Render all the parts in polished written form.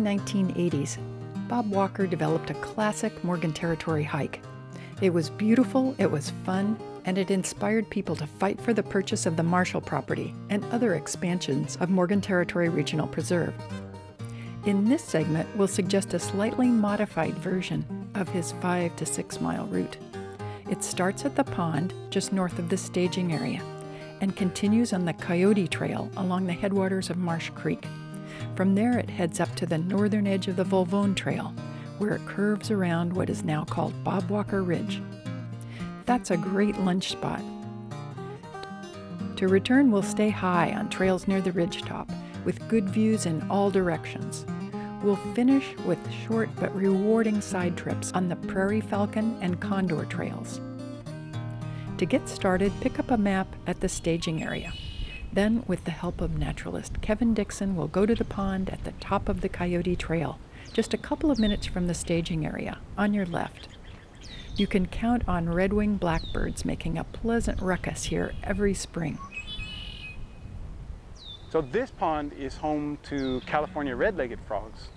1980s, Bob Walker developed a classic Morgan Territory hike. It was beautiful, it was fun, and it inspired people to fight for the purchase of the Marshall property and other expansions of Morgan Territory Regional Preserve. In this segment, we'll suggest a slightly modified version of his 5 to 6 mile route. It starts at the pond just north of the staging area and continues on the Coyote Trail along the headwaters of Marsh Creek. From there, it heads up to the northern edge of the Volvone Trail, where it curves around what is now called Bob Walker Ridge. That's a great lunch spot. To return, we'll stay high on trails near the ridgetop, with good views in all directions. We'll finish with short but rewarding side trips on the Prairie Falcon and Condor trails. To get started, pick up a map at the staging area. Then, with the help of naturalist Kevin Dixon, we'll go to the pond at the top of the Coyote Trail, just a couple of minutes from the staging area, on your left. You can count on red-winged blackbirds making a pleasant ruckus here every spring. So this pond is home to California red-legged frogs,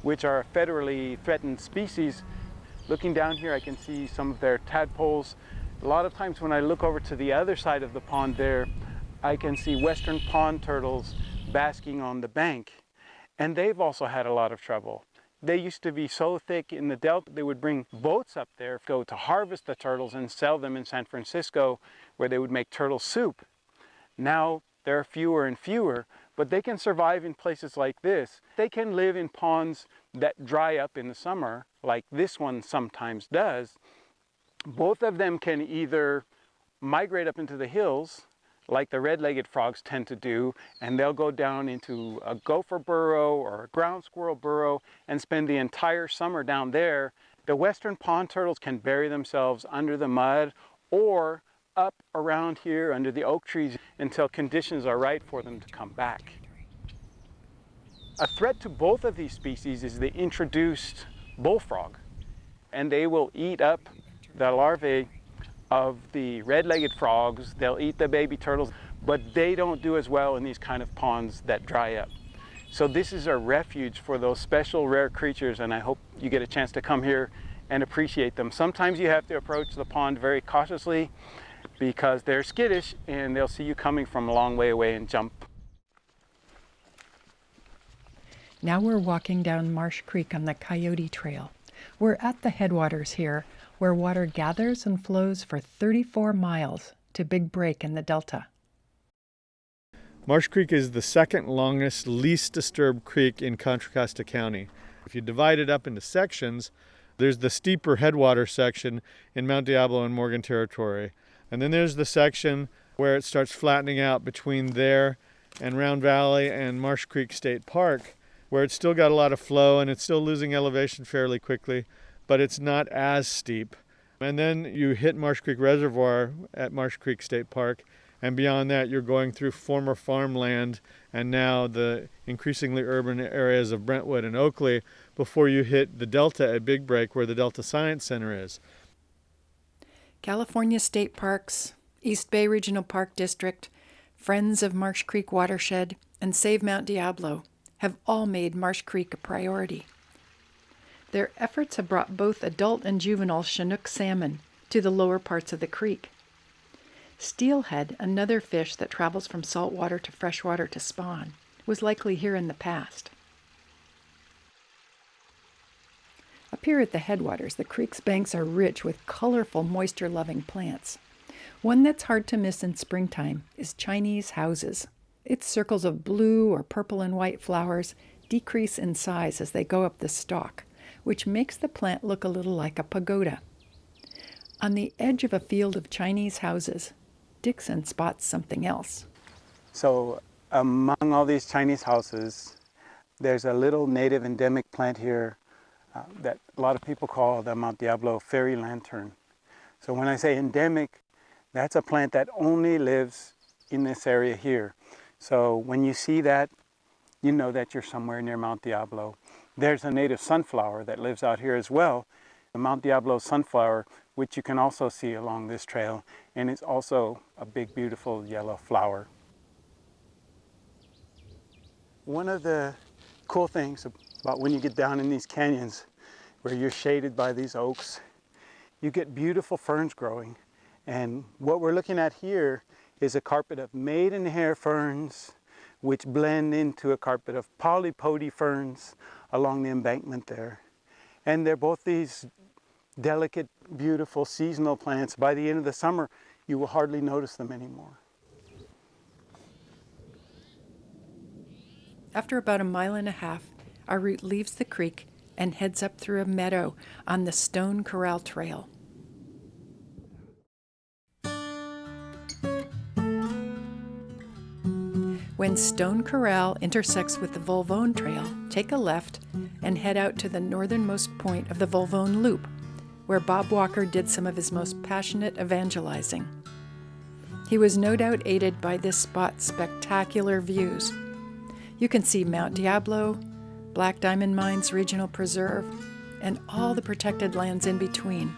which are a federally threatened species. Looking down here, I can see some of their tadpoles. A lot of times when I look over to the other side of the pond there, I can see western pond turtles basking on the bank. And they've also had a lot of trouble. They used to be so thick in the delta, they would bring boats up there, go to harvest the turtles and sell them in San Francisco, where they would make turtle soup. Now there are fewer and fewer, but they can survive in places like this. They can live in ponds that dry up in the summer, like this one sometimes does. Both of them can either migrate up into the hills, like the red-legged frogs tend to do, and they'll go down into a gopher burrow or a ground squirrel burrow and spend the entire summer down there. The western pond turtles can bury themselves under the mud or up around here under the oak trees until conditions are right for them to come back. A threat to both of these species is the introduced bullfrog, and they will eat up the larvae of the red-legged frogs. They'll eat the baby turtles, but they don't do as well in these kind of ponds that dry up. So this is a refuge for those special rare creatures, and I hope you get a chance to come here and appreciate them. Sometimes you have to approach the pond very cautiously because they're skittish and they'll see you coming from a long way away and jump. Now we're walking down Marsh Creek on the Coyote Trail. We're at the headwaters here, where water gathers and flows for 34 miles to Big Break in the Delta. Marsh Creek is the second longest, least disturbed creek in Contra Costa County. If you divide it up into sections, there's the steeper headwater section in Mount Diablo and Morgan Territory. And then there's the section where it starts flattening out between there and Round Valley and Marsh Creek State Park, where it's still got a lot of flow and it's still losing elevation fairly quickly, but it's not as steep. And then you hit Marsh Creek Reservoir at Marsh Creek State Park, and beyond that you're going through former farmland and now the increasingly urban areas of Brentwood and Oakley before you hit the Delta at Big Break, where the Delta Science Center is. California State Parks, East Bay Regional Park District, Friends of Marsh Creek Watershed, and Save Mount Diablo have all made Marsh Creek a priority. Their efforts have brought both adult and juvenile Chinook salmon to the lower parts of the creek. Steelhead, another fish that travels from saltwater to freshwater to spawn, was likely here in the past. Up here at the headwaters, the creek's banks are rich with colorful, moisture-loving plants. One that's hard to miss in springtime is Chinese houses. Its circles of blue or purple and white flowers decrease in size as they go up the stalk, which makes the plant look a little like a pagoda. On the edge of a field of Chinese houses, Dixon spots something else. So among all these Chinese houses, there's a little native endemic plant here that a lot of people call the Mount Diablo fairy lantern. So when I say endemic, that's a plant that only lives in this area here. So when you see that, you know that you're somewhere near Mount Diablo. There's a native sunflower that lives out here as well, the Mount Diablo sunflower, which you can also see along this trail, and it's also a big, beautiful yellow flower. One of the cool things But when you get down in these canyons where you're shaded by these oaks, you get beautiful ferns growing. And what we're looking at here is a carpet of maidenhair ferns, which blend into a carpet of polypody ferns along the embankment there. And they're both these delicate, beautiful seasonal plants. By the end of the summer, you will hardly notice them anymore. After about 1.5 miles, our route leaves the creek and heads up through a meadow on the Stone Corral Trail. When Stone Corral intersects with the Volvone Trail, take a left and head out to the northernmost point of the Volvone Loop, where Bob Walker did some of his most passionate evangelizing. He was no doubt aided by this spot's spectacular views. You can see Mount Diablo, Black Diamond Mines Regional Preserve, and all the protected lands in between,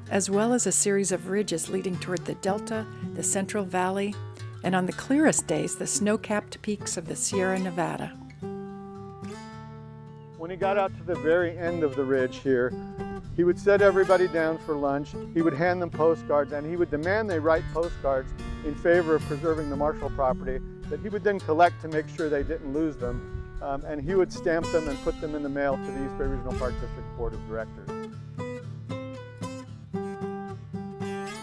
as well as a series of ridges leading toward the Delta, the Central Valley, and on the clearest days, the snow-capped peaks of the Sierra Nevada. When he got out to the very end of the ridge here, he would set everybody down for lunch, he would hand them postcards, and he would demand they write postcards in favor of preserving the Marshall property that he would then collect to make sure they didn't lose them. And he would stamp them and put them in the mail to the East Bay Regional Park District Board of Directors.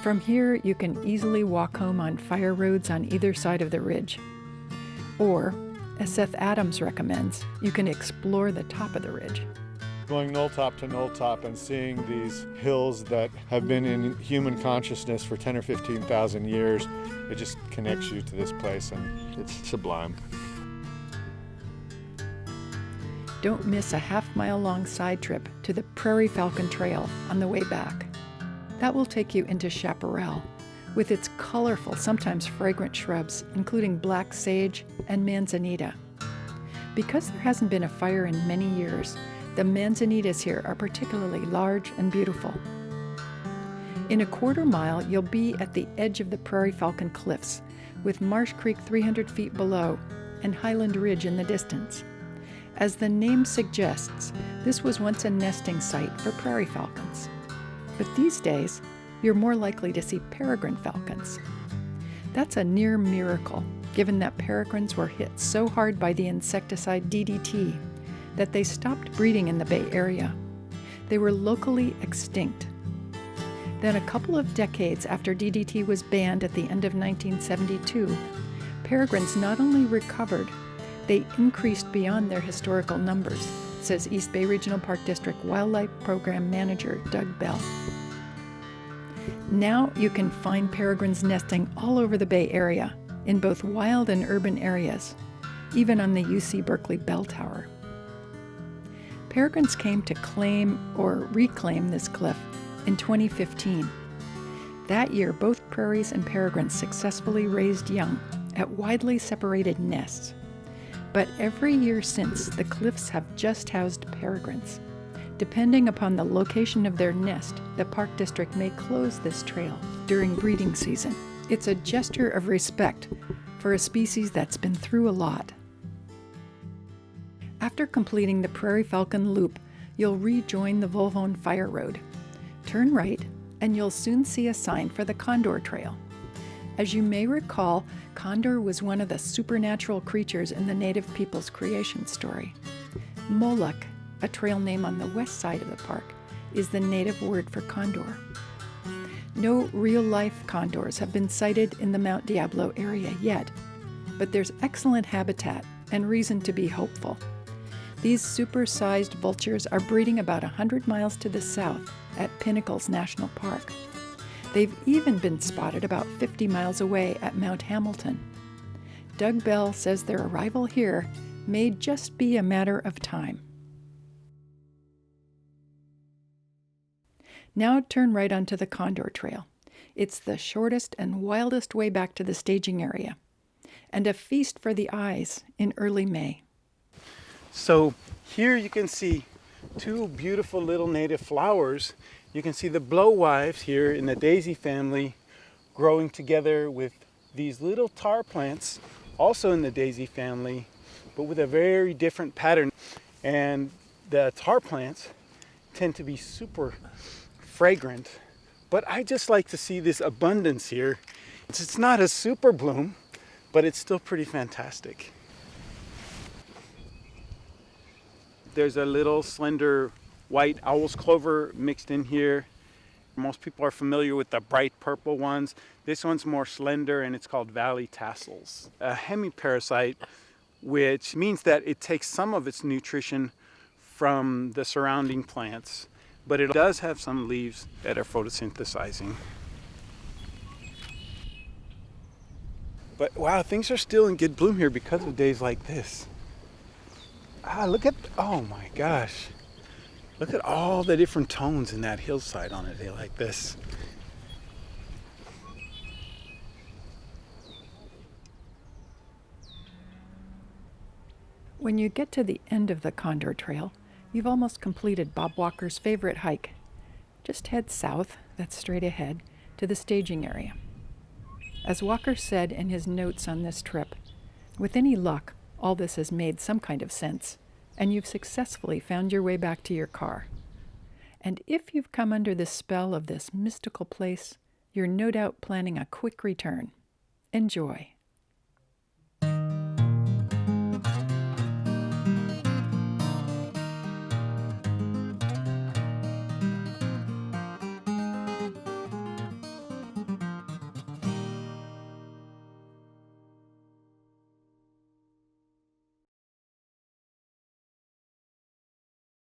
From here, you can easily walk home on fire roads on either side of the ridge. Or, as Seth Adams recommends, you can explore the top of the ridge. Going knoll top to knoll top and seeing these hills that have been in human consciousness for 10 or 15,000 years, it just connects you to this place and it's sublime. Don't miss a half-mile-long side trip to the Prairie Falcon Trail on the way back. That will take you into Chaparral, with its colorful, sometimes fragrant shrubs, including black sage and manzanita. Because there hasn't been a fire in many years, the manzanitas here are particularly large and beautiful. In a 1/4 mile, you'll be at the edge of the Prairie Falcon Cliffs, with Marsh Creek 300 feet below and Highland Ridge in the distance. As the name suggests, this was once a nesting site for prairie falcons. But these days, you're more likely to see peregrine falcons. That's a near miracle, given that peregrines were hit so hard by the insecticide DDT that they stopped breeding in the Bay Area. They were locally extinct. Then a couple of decades after DDT was banned at the end of 1972, peregrines not only recovered, they increased beyond their historical numbers, says East Bay Regional Park District Wildlife Program Manager Doug Bell. Now you can find peregrines nesting all over the Bay Area, in both wild and urban areas, even on the UC Berkeley Bell Tower. Peregrines came to claim or reclaim this cliff in 2015. That year, both prairies and peregrines successfully raised young at widely separated nests. But every year since, the cliffs have just housed peregrines. Depending upon the location of their nest, the Park District may close this trail during breeding season. It's a gesture of respect for a species that's been through a lot. After completing the Prairie Falcon Loop, you'll rejoin the Volvone Fire Road. Turn right, and you'll soon see a sign for the Condor Trail. As you may recall, Condor was one of the supernatural creatures in the Native people's creation story. Moloch, a trail name on the west side of the park, is the Native word for condor. No real-life condors have been sighted in the Mount Diablo area yet, but there's excellent habitat and reason to be hopeful. These super-sized vultures are breeding about 100 miles to the south at Pinnacles National Park. They've even been spotted about 50 miles away at Mount Hamilton. Doug Bell says their arrival here may just be a matter of time. Now turn right onto the Condor Trail. It's the shortest and wildest way back to the staging area, and a feast for the eyes in early May. So here you can see two beautiful little native flowers. You can see the blowwives here in the daisy family growing together with these little tar plants, also in the daisy family, but with a very different pattern. And the tar plants tend to be super fragrant, but I just like to see this abundance here. It's not a super bloom, but it's still pretty fantastic. There's a little slender white owl's clover mixed in here. Most people are familiar with the bright purple ones. This one's more slender and it's called valley tassels. A hemiparasite, which means that it takes some of its nutrition from the surrounding plants, but it does have some leaves that are photosynthesizing. But wow, things are still in good bloom here because of days like this. Look at, oh my gosh. Look at all the different tones in that hillside on a day like this. When you get to the end of the Condor Trail, you've almost completed Bob Walker's favorite hike. Just head south, that's straight ahead, to the staging area. As Walker said in his notes on this trip, with any luck, all this has made some kind of sense, and you've successfully found your way back to your car. And if you've come under the spell of this mystical place, you're no doubt planning a quick return. Enjoy.